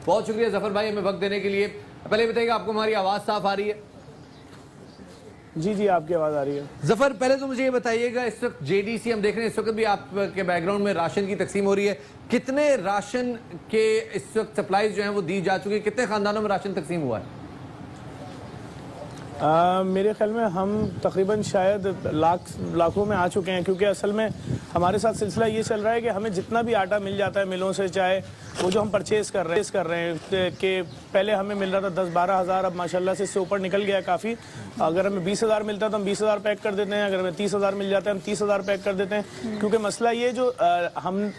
بہت شکریہ ظفر بھائی ہمیں وقت دینے کے لیے. پہلے بتائیے آپ کو ہماری آواز صاف آ رہی ہے؟ جی جی آپ کی آواز آ رہی ہے. ظفر پہلے تو مجھے یہ بتائیے گا اس وقت جے ڈی سی ہم دیکھ رہے ہیں اس وقت بھی آپ کے بیک گراؤنڈ میں راشن کی تقسیم ہو رہی ہے. کتنے راشن کے اس وقت سپلائیز جو ہیں وہ دی جا چکی ہیں؟ کتنے خاندانوں میں راشن تقسیم ہوا ہے؟ میرے خیال میں ہم تقریباً شاید لاکھوں میں آ چکے ہیں، کیونکہ اصل میں ہمارے ساتھ سلسلہ یہ چل رہا ہے کہ ہمیں جتنا بھی آٹا مل جاتا ہے ملوں سے، چاہے وہ جو ہم پرچیز کر رہے ہیں کہ پہلے ہمیں مل رہا تھا 10-12 ہزار، اب ماشاءاللہ سے اس سے اوپر نکل گیا کافی. اگر ہمیں 20 ہزار ملتا ہے تو ہم 20 ہزار پیک کر دیتے ہیں، اگر ہمیں 30 ہزار مل جاتا ہے ہم 30 ہزار پیک کر دیتے ہیں. کیونکہ مسئلہ یہ جو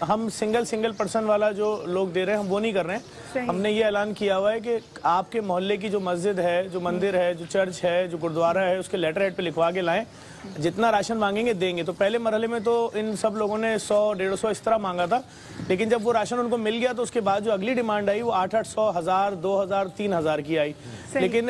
ہم سنگل پرسن والا جو لوگ دے رہے ہیں ہم وہ نہیں کر رہے ہیں. ہم نے یہ اعلان کیا ہوا ہے کہ آپ کے محلے کی جو مسجد ہے، جو مندر ہے، جو چرچ ہے، جو گردوارہ ہے، اس کے لیٹر ہیڈ پہ لکھوا کے لائیں، جتنا راشن مانگیں گے دیں گے. تو پہلے مرحلے میں تو ان سب لوگوں نے 100-150 اس طرح مانگا تھا، لیکن جب وہ راشن ان کو مل گیا تو اس کے بعد جو اگلی ڈیمانڈ آئی وہ 800, 1000, 2000, 3000 کی آئی. لیکن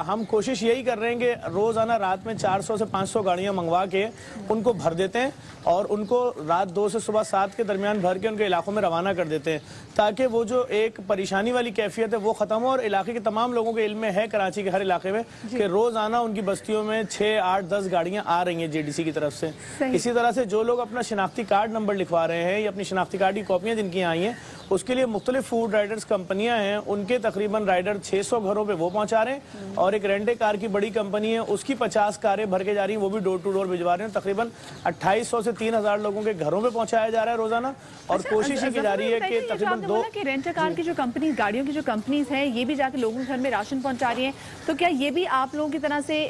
ہم کوشش یہی کر رہے ہیں کہ روزانہ رات میں 400 سے 500 گاڑیاں منگوا کے ان کو بھر دیتے ہیں اور ان کو رات 2 سے صبح 7 کے درمیان بھر کے ان کے علاقوں میں روانہ کر دیتے ہیں، تاکہ وہ جو ایک پریشانی والی کیفیت ہے وہ ختم ہو. اور علاقے کے تمام لوگوں کے علم میں ہے، کراچی کے ہر علاقے میں، کہ روزانہ ان کی بستیوں میں 6, 8, 10 گاڑیاں آ رہی ہیں جے ڈی سی کی طرف سے. اسی طرح سے جو لوگ اپنا شناختی کارڈ نمبر لکھوا رہے ہیں یا اپنی شناختی کارڈ کی کاپیاں جن کی آئی ہیں، اس کے لیے مختلف فوڈ رائڈرز کمپنیاں ہیں، ان کے تقریباً رائڈر 600 گھروں پہ وہ پہنچا رہے ہیں. اور ایک رینٹے کار کی بڑی کمپنی ہے، اس کی 50 کاریں بھر کے جا رہی ہیں، وہ بھی ڈور ٹو ڈور بھجوا رہے ہیں. تقریباً 2800 سے 3000 لوگوں کے گھروں پہ پہنچایا جا رہا ہے روزانہ. اور کوشش یہ کی جا رہی ہے کہ تقریباً 2 رینٹے کار کی جو کمپنیز، گاڑیوں کی جو کمپنیز ہیں، یہ بھی جا کے لوگوں کے گھر میں راشن پہنچا رہی ہیں. تو کیا یہ بھی آپ لوگوں کی طرح سے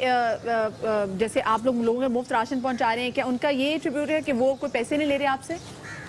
جیسے آپ لوگ لوگوں میں مفت راشن پہنچا رہے ہیں، کیا ان کا یہ ایٹریبیوٹ ہے کہ وہ کوئی پیسے نہیں لے رہے آپ سے،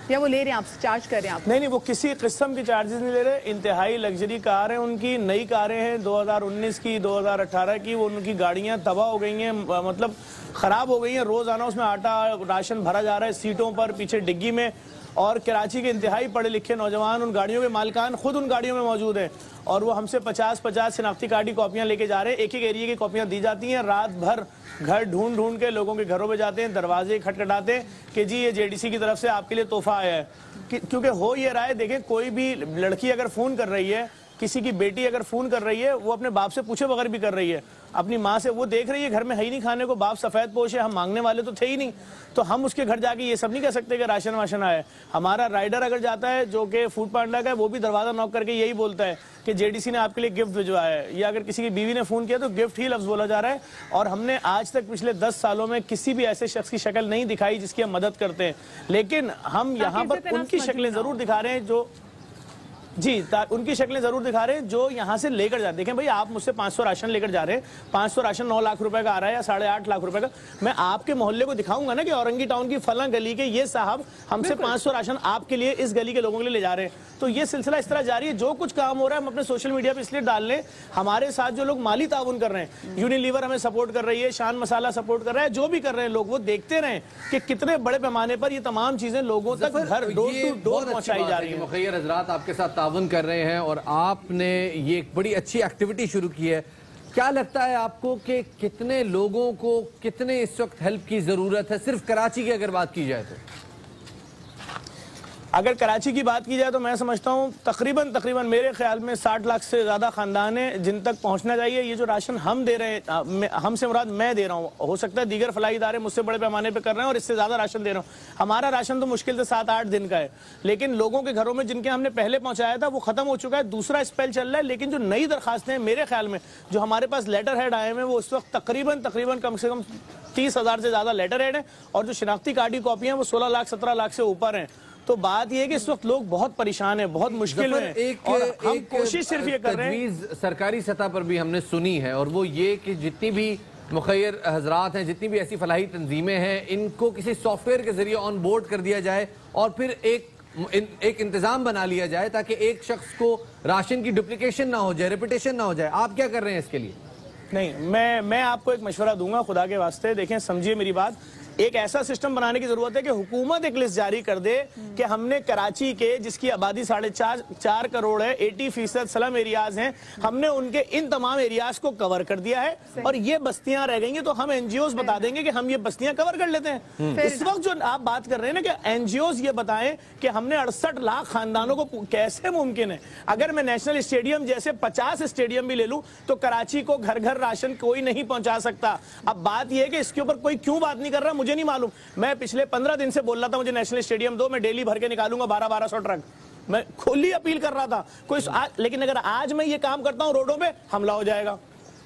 یا وہ لے رہے ہیں آپ سے، چارج کر رہے ہیں آپ؟ نہیں، وہ کسی قسم کی چارجز نہیں لے رہے. انتہائی لگژری کار ہیں ان کی، نئی کاریں ہیں 2019 کی، 2018 کی. وہ ان کی گاڑیاں تباہ ہو گئی ہیں، مطلب خراب ہو گئی ہیں. روزانہ اس میں آٹا راشن بھرا جا رہا ہے سیٹوں پر، پیچھے ڈگی میں. اور کراچی کے انتہائی پڑھے لکھے نوجوان ان گاڑیوں کے مالکان خود ان گاڑیوں میں موجود ہیں، اور وہ ہم سے 50 شناختی کارڈ کی کاپیاں لے کے جا رہے ہیں. ایک ایریا کی کاپیاں دی جاتی ہیں، رات بھر گھر ڈھونڈ کے لوگوں کے گھروں پہ جاتے ہیں، دروازے کھٹکھٹاتے ہیں کہ جی یہ جے ڈی سی کی طرف سے آپ کے لیے تحفہ آیا ہے. کیونکہ ہو یہ رہا ہے، دیکھیں کوئی بھی لڑکی اگر فون کر رہی ہے، کسی کی بیٹی اگر فون کر رہی ہے، وہ اپنے باپ سے پوچھے بغیر بھی کر رہی ہے، اپنی ماں سے. وہ دیکھ رہی ہے گھر میں ہے ہی نہیں کھانے کو، باپ سفید پوش ہے، ہم مانگنے والے تو تھے ہی نہیں. تو ہم اس کے گھر جا کے یہ سب نہیں کہہ سکتے کہ راشن واشن آیا ہے. ہمارا رائڈر اگر جاتا ہے جو کہ فوڈ پانڈا کا ہے، وہ بھی دروازہ نوک کر کے یہی بولتا ہے کہ جے ڈی سی نے آپ کے لیے گفٹ بھجوایا ہے. یا اگر کسی کی بیوی نے فون کیا تو گفٹ ہی لفظ بولا جا رہا ہے. اور ہم نے آج تک پچھلے 10 سالوں میں کسی بھی ایسے شخص کی شکل نہیں دکھائی جس کی ہم مدد کرتے ہیں. لیکن ہم یہاں پر ان کی شکلیں ضرور دکھا رہے ہیں جو ان کی شکلیں ضرور دکھا رہے ہیں جو یہاں سے لے کر جاتے. دیکھیں بھائی، آپ مجھ سے 500 راشن لے کر جا رہے ہیں، 500 راشن 9 لاکھ روپے کا آ رہا ہے یا 8.5 لاکھ روپے کا. میں آپ کے محلے کو دکھاؤں گا نا کہ اورنگی ٹاؤن کی فلاں گلی کے یہ صاحب ہم سے 500 راشن آپ کے لیے اس گلی کے لوگوں کے لیے لے جا رہے ہیں. تو یہ سلسلہ اس طرح جاری ہے. جو کچھ کام ہو رہا ہے ہم اپنے سوشل میڈیا پہ اس لیے ڈال لیں. ہمارے ساتھ جو لوگ مالی تعاون کر رہے ہیں، یونیلیور ہمیں سپورٹ کر رہی ہے، شان مسالہ سپورٹ کر رہا ہے، جو بھی کر رہے ہیں لوگ، وہ دیکھتے رہیں کہ کتنے بڑے پیمانے پر یہ تمام چیزیں لوگوں تک گھر ڈور ٹو ڈور پہنچائی جا رہی ہیں. مخیر حضرات آپ کے ساتھ تعاون کر رہے ہیں اور آپ نے یہ ایک بڑی اچھی ایکٹیویٹی شروع کی ہے. کیا لگتا ہے آپ کو کہ کتنے لوگوں کو کتنے اس وقت ہیلپ کی ضرورت ہے، صرف کراچی کی اگر بات کی جائے تو؟ اگر کراچی کی بات کی جائے تو میں سمجھتا ہوں تقریباً میرے خیال میں 60 لاکھ سے زیادہ خاندان ہیں جن تک پہنچنا چاہیے. یہ جو راشن ہم دے رہے ہیں، ہم سے مراد میں دے رہا ہوں، ہو سکتا ہے دیگر فلاحی ادارے مجھ سے بڑے پیمانے پہ کر رہے ہیں اور اس سے زیادہ راشن دے رہا ہوں. ہمارا راشن تو مشکل سے 7-8 دن کا ہے، لیکن لوگوں کے گھروں میں جن کے ہم نے پہلے پہنچایا تھا وہ ختم ہو چکا ہے، دوسرا اسپیل چل رہا ہے. لیکن جو نئی درخواستیں ہیں میرے خیال میں جو ہمارے پاس لیٹر ہیڈ آئے ہیں وہ اس وقت تقریباً کم سے کم 30,000 سے زیادہ لیٹر ہیڈ ہیں، اور جو شناختی کارڈ کی کاپیاں ہیں وہ 16 لاکھ 17 لاکھ سے اوپر ہیں. تو بات یہ ہے کہ اس وقت لوگ بہت پریشان ہیں، بہت مشکل ہیں، اور ہم کوشش صرف یہ کر رہے ہیں. تجویز سرکاری سطح پر بھی ہم نے سنی ہے، اور وہ یہ کہ جتنی بھی مخیر حضرات ہیں، جتنی بھی ایسی فلاحی تنظیمیں ہیں، ان کو کسی سافٹ ویئر کے ذریعے آن بورڈ کر دیا جائے اور پھر ایک انتظام بنا لیا جائے تاکہ ایک شخص کو راشن کی ڈپلیکیشن نہ ہو جائے، ریپیٹیشن نہ ہو جائے. آپ کیا کر رہے ہیں اس کے لیے؟ نہیں، میں آپ کو ایک مشورہ دوں گا خدا کے واسطے. دیکھیں، سمجھیے میری بات. ایک ایسا سسٹم بنانے کی ضرورت ہے کہ حکومت ایک لسٹ جاری کر دے کہ ہم نے کراچی کے جس کی آبادی 4.5 کروڑ ہے 80% سلم ایریاز ہیں, ہم نے ان کے ان تمام ایریاز کو کور کر دیا ہے اور یہ بستیاں رہ گئی ہیں تو ہم این جی اوز بتا دیں گے کہ ہم یہ بستیاں کور کر لیتے ہیں. اس وقت جو آپ بات کر رہے ہیں نا کہ این جی اوز یہ بتائیں کہ ہم نے 68 لاکھ خاندانوں کو, کیسے ممکن ہے؟ اگر میں نیشنل اسٹیڈیم جیسے 50 اسٹیڈیم بھی لے لوں تو کراچی کو گھر گھر راشن کوئی نہیں پہنچا سکتا. اب بات یہ ہے کہ اس کے اوپر کوئی کیوں بات نہیں کر رہا مجھے نہیں معلوم. میں پچھلے 15 دن سے بول رہا تھا مجھے نیشنل اسٹیڈیم دو, میں ڈیلی بھر کے نکالوں گا 1200 ٹرک, میں کھلی اپیل کر رہا تھا کوئی. لیکن اگر آج میں یہ کام کرتا ہوں روڈوں پہ حملہ ہو جائے گا,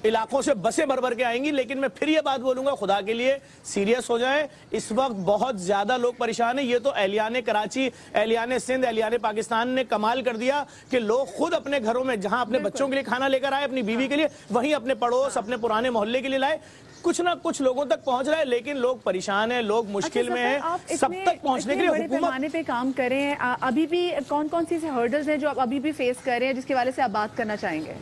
علاقوں سے بسیں بھر کے آئیں گی. لیکن میں پھر یہ بات بولوں گا خدا کے لیے سیریس ہو جائیں, اس وقت بہت زیادہ لوگ پریشان ہیں. یہ تو اہلیان کراچی, اہلیان سندھ, اہلیان پاکستان نے کمال کر دیا کہ لوگ خود اپنے گھروں میں جہاں اپنے بچوں کے لیے کھانا لے کر آئے, اپنی بیوی کے لیے, وہیں اپنے پڑوس اپنے پرانے محلے کے لیے لائے. کچھ نہ کچھ لوگوں تک پہنچ رہا ہے لیکن لوگ پریشان ہیں, لوگ مشکل میں ہیں. سب تک پہنچنے کے لیے بڑے پیمانے پہ کام کریں, ابھی بھی کون کون سی ہرڈلز ہیں جو آپ ابھی بھی فیس کر رہے ہیں جس کے والے سے آپ بات کرنا چاہیں گے؟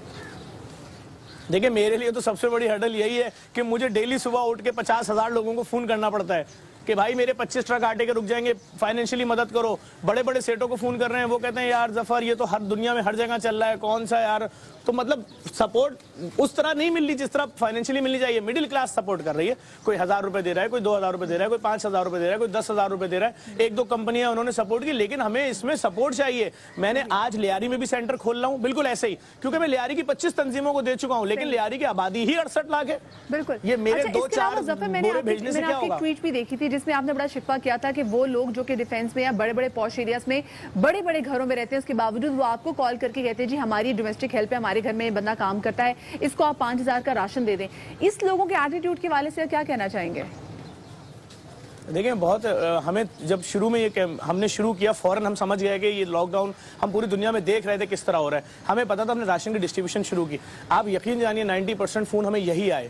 دیکھیں میرے لیے تو سب سے بڑی ہرڈل یہی ہے کہ مجھے ڈیلی صبح اٹھ کے 50,000 لوگوں کو فون کرنا پڑتا ہے کہ بھائی میرے 25 ٹرک آٹے کے رک جائیں گے, فائنینشلی مدد کرو. بڑے بڑے سیٹوں کو فون کر رہے ہیں, وہ کہتے ہیں یار ظفر یہ تو ہر دنیا میں ہر جگہ چل رہا ہے, کون سا یار. تو مطلب سپورٹ اس طرح نہیں مل رہی جس طرح فائنینشلی ملنی چاہیے. مڈل کلاس سپورٹ کر رہی ہے, کوئی 1000 روپے دے رہا ہے, کوئی 2000 روپے دے رہا ہے, کوئی 5000 روپے دے رہا ہے, کوئی 10,000 روپے دے رہا ہے. 1-2 کمپنیاں انہوں نے سپورٹ کی, لیکن ہمیں اس میں سپورٹ چاہیے. میں نے آج لیاری میں بھی سینٹر کھول رہا ہوں بالکل ایسے ہی, کیونکہ میں لیاری کی 25 تنظیموں کو دے چکا ہوں, لیکن لیاری کی آبادی ہی 68 لاکھ ہے. بالکل یہ میرے 2-4 بورے بھیجنے سے کیا ہوگا؟ ٹویٹ بھی دیکھی تھی جس میں آپ نے بڑا شکوہ کیا تھا کہ وہ لوگ جو کہ ڈیفینس میں یا بڑے بڑے پوش ایریاز میں بڑے بڑے گھروں میں رہتے ہیں, اس کے باوجود وہ آپ کو کال کر کے کہتے ہیں جی ہماری ڈومیسٹک ہیلپ ہے, ہمارے گھر میں بندہ کام کرتا ہے, اس کو آپ 5,000 کا راشن دے دیں. اس لوگوں کے ایٹیٹیوڈ کے والے سے کیا کہنا چاہیں گے؟ دیکھیں بہت ہمیں جب شروع میں یہ ہم نے شروع کیا فوراً ہم سمجھ گئے کہ یہ لاک ڈاؤن ہم پوری دنیا میں دیکھ رہے تھے کس طرح ہو رہا ہے. ہمیں پتا تھا, ہم نے راشن کی ڈسٹریبیوشن شروع کی. آپ یقین جانیے 90% فون ہمیں یہی آئے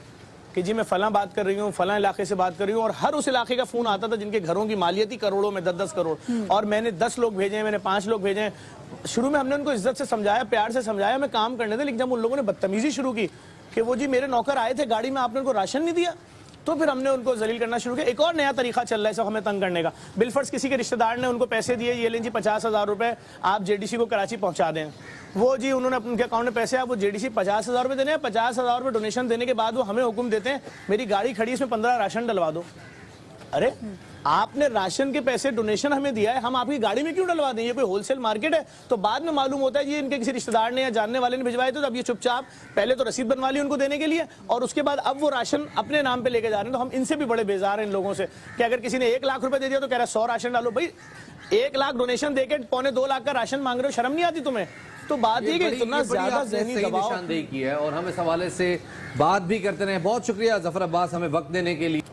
کہ جی میں فلاں بات کر رہی ہوں, فلاں علاقے سے بات کر رہی ہوں, اور ہر اس علاقے کا فون آتا تھا جن کے گھروں کی مالیتی کروڑوں میں 10-10 کروڑ. اور میں نے 10 لوگ بھیجے ہیں, میں نے 5 لوگ بھیجے ہیں. شروع میں ہم نے ان کو عزت سے سمجھایا, پیار سے سمجھایا, ہمیں کام کرنے دیں. لیکن جب ان لوگوں نے بدتمیزی شروع کی کہ وہ جی میرے نوکر آئے تھے گاڑی میں, آپ نے ان کو راشن نہیں دیا, تو پھر ہم نے ان کو ذلیل کرنا شروع کیا. ایک اور نیا طریقہ چل رہا ہے سب ہمیں تنگ کرنے کا. بالفرض کسی کے رشتہ دار نے ان کو پیسے دیے, یہ لیں جی 50,000 روپے آپ جے ڈی سی کو کراچی پہنچا دیں. وہ جی انہوں نے ان کے اکاؤنٹ میں پیسے, آپ وہ جے ڈی سی 50,000 روپے دینے ہیں. 50,000 روپے ڈونیشن دینے کے بعد وہ ہمیں حکم دیتے ہیں میری گاڑی کھڑی اس میں 15 راشن ڈلوا دو. ارے آپ نے راشن کے پیسے ڈونیشن ہمیں دیا ہے, ہم آپ کی گاڑی میں کیوں ڈلوا دیں؟ یہ کوئی ہول سیل مارکیٹ ہے؟ تو بعد میں معلوم ہوتا ہے یہ ان کے کسی رشتہ دار نے یا جاننے والے نے بھجوائے تھے, تو اب یہ چپ چاپ پہلے تو رسید بنوا لی ان کو دینے کے لیے, اور اس کے بعد اب وہ راشن اپنے نام پہ لے کے جا رہے ہیں. تو ہم ان سے بھی بڑے بیزار ہیں ان لوگوں سے کہ اگر کسی نے 1 لاکھ روپے دے دیا تو کہہ رہا ہے 100 راشن ڈالو. بھائی 1 لاکھ ڈونیشن دے کے 1.25 لاکھ کا راشن مانگ رہے ہو, شرم نہیں آتی تمہیں؟ تو بات یہ کہ اتنا زیادہ ذہنی دباؤ نشاندہی کی ہے, اور ہم اس حوالے سے بات بھی کرتے رہے. بہت شکریہ ظفر عباس ہمیں وقت دینے کے لیے.